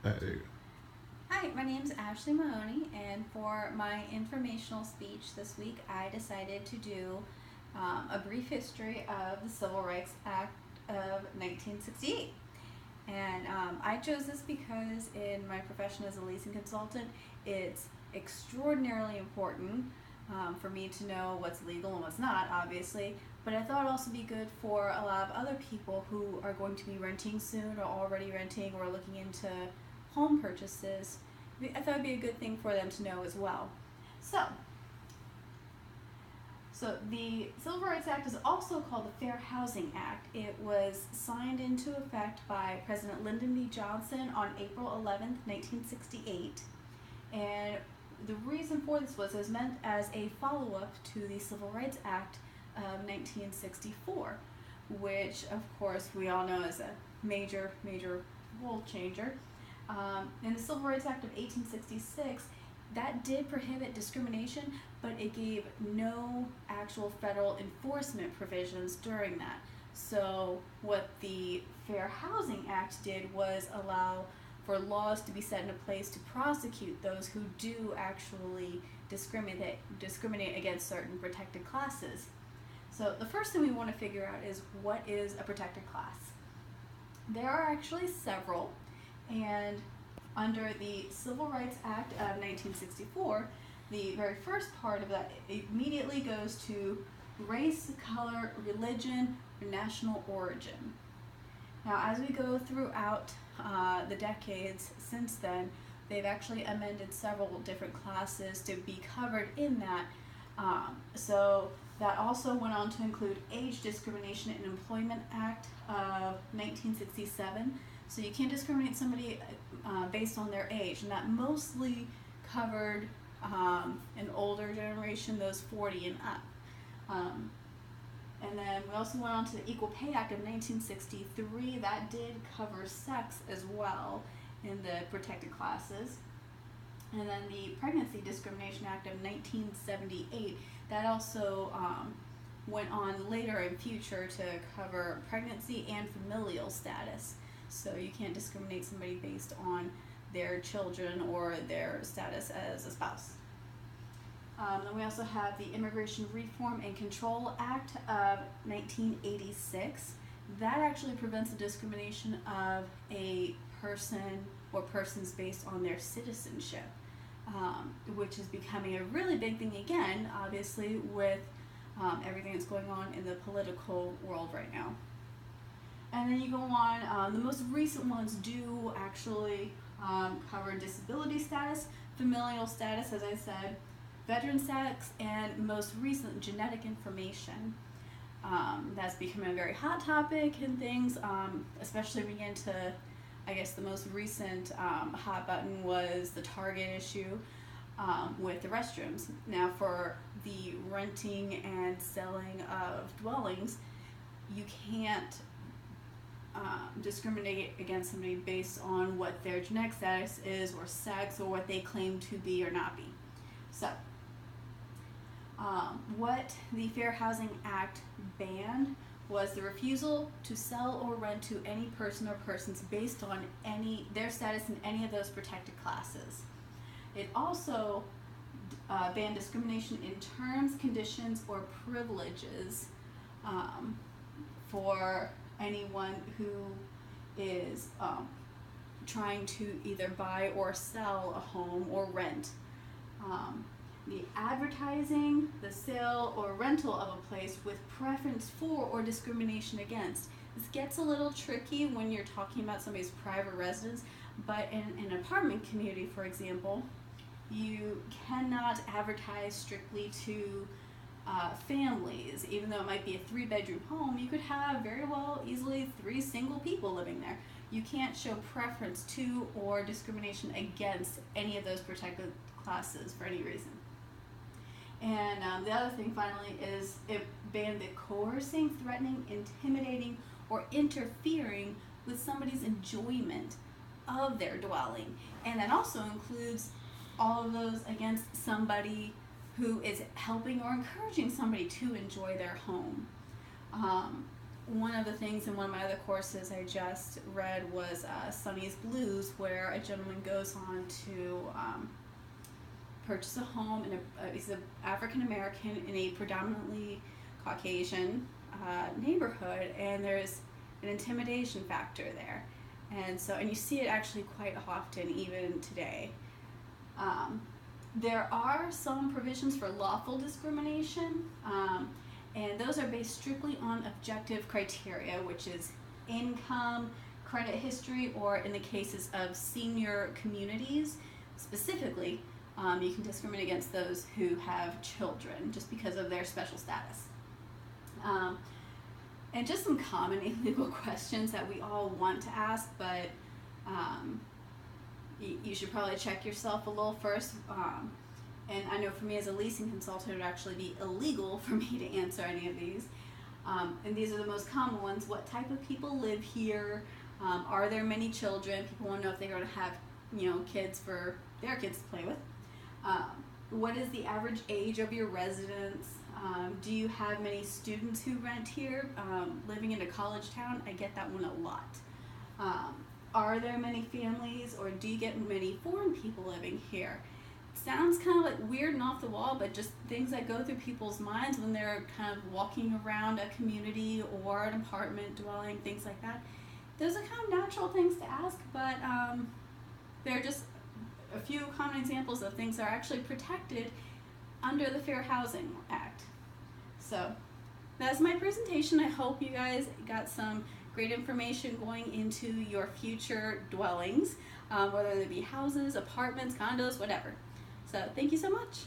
Hi, my name is Ashley Mahoney, and for my informational speech this week, I decided to do a brief history of the Civil Rights Act of 1968. And I chose this because in my profession as a leasing consultant, it's extraordinarily important for me to know what's legal and what's not, obviously, but I thought it'd also be good for a lot of other people who are going to be renting soon or already renting or looking into home purchases. I thought it'd be a good thing for them to know as well. So the Civil Rights Act is also called the Fair Housing Act. It was signed into effect by President Lyndon B. Johnson on April 11th, 1968. And the reason for this was it was meant as a follow-up to the Civil Rights Act of 1964, which of course we all know is a major rule changer. In the Civil Rights Act of 1866, that did prohibit discrimination, but it gave no actual federal enforcement provisions during that. So what the Fair Housing Act did was allow for laws to be set into place to prosecute those who do actually discriminate against certain protected classes. So the first thing we want to figure out is, what is a protected class? There are actually several, and under the Civil Rights Act of 1964, the very first part of that immediately goes to race, color, religion, or national origin. Now, as we go throughout the decades since then, they've actually amended several different classes to be covered in that. So that also went on to include Age Discrimination and Employment Act of 1967. So you can't discriminate somebody based on their age, and that mostly covered an older generation, those 40 and up. And then we also went on to the Equal Pay Act of 1963. That did cover sex as well in the protected classes. And then the Pregnancy Discrimination Act of 1978, that also went on later in future to cover pregnancy and familial status. So you can't discriminate somebody based on their children or their status as a spouse. Then we also have the Immigration Reform and Control Act of 1986. That actually prevents the discrimination of a person or persons based on their citizenship, which is becoming a really big thing again, obviously, with everything that's going on in the political world right now. And then you go on, the most recent ones do actually cover disability status, familial status, as I said, veteran status, and most recent, genetic information. That's becoming a very hot topic and things, especially when we get into, I guess the most recent hot button was the Target issue with the restrooms. Now, for the renting and selling of dwellings, you can't discriminate against somebody based on what their genetic status is or sex or what they claim to be or not be. So, what the Fair Housing Act banned was the refusal to sell or rent to any person or persons based on their status in any of those protected classes. It also banned discrimination in terms, conditions, or privileges for anyone who is trying to either buy or sell a home or rent. The advertising, the sale, or rental of a place with preference for or discrimination against. This gets a little tricky when you're talking about somebody's private residence, but in an apartment community, for example, you cannot advertise strictly to families. Even though it might be a 3-bedroom home, you could have very well easily 3 single people living there. You can't show preference to or discrimination against any of those protected classes for any reason. And the other thing finally is it banned the coercing, threatening, intimidating, or interfering with somebody's enjoyment of their dwelling. And that also includes all of those against somebody who is helping or encouraging somebody to enjoy their home. one of the things in one of my other courses I just read was Sonny's Blues, where a gentleman goes on to purchase a home in he's an African American in a predominantly Caucasian neighborhood, and there's an intimidation factor there, and you see it actually quite often even today. There are some provisions for lawful discrimination, and those are based strictly on objective criteria, which is income, credit history, or in the cases of senior communities specifically, you can discriminate against those who have children just because of their special status. And just some common legal questions that we all want to ask, but you should probably check yourself a little first. And I know for me as a leasing consultant, it would actually be illegal for me to answer any of these. And these are the most common ones. What type of people live here? Are there many children? People want to know if they're going to have, kids for their kids to play with. What is the average age of your residents? Do you have many students who rent here? Living in a college town, I get that one a lot. Are there many families, or do you get many foreign people living here? Sounds kind of like weird and off the wall, but just things that go through people's minds when they're kind of walking around a community or an apartment dwelling, things like that. Those are kind of natural things to ask, but they're just a few common examples of things that are actually protected under the Fair Housing Act. So that's my presentation. I hope you guys got some great information going into your future dwellings, whether they be houses, apartments, condos, whatever. So thank you so much.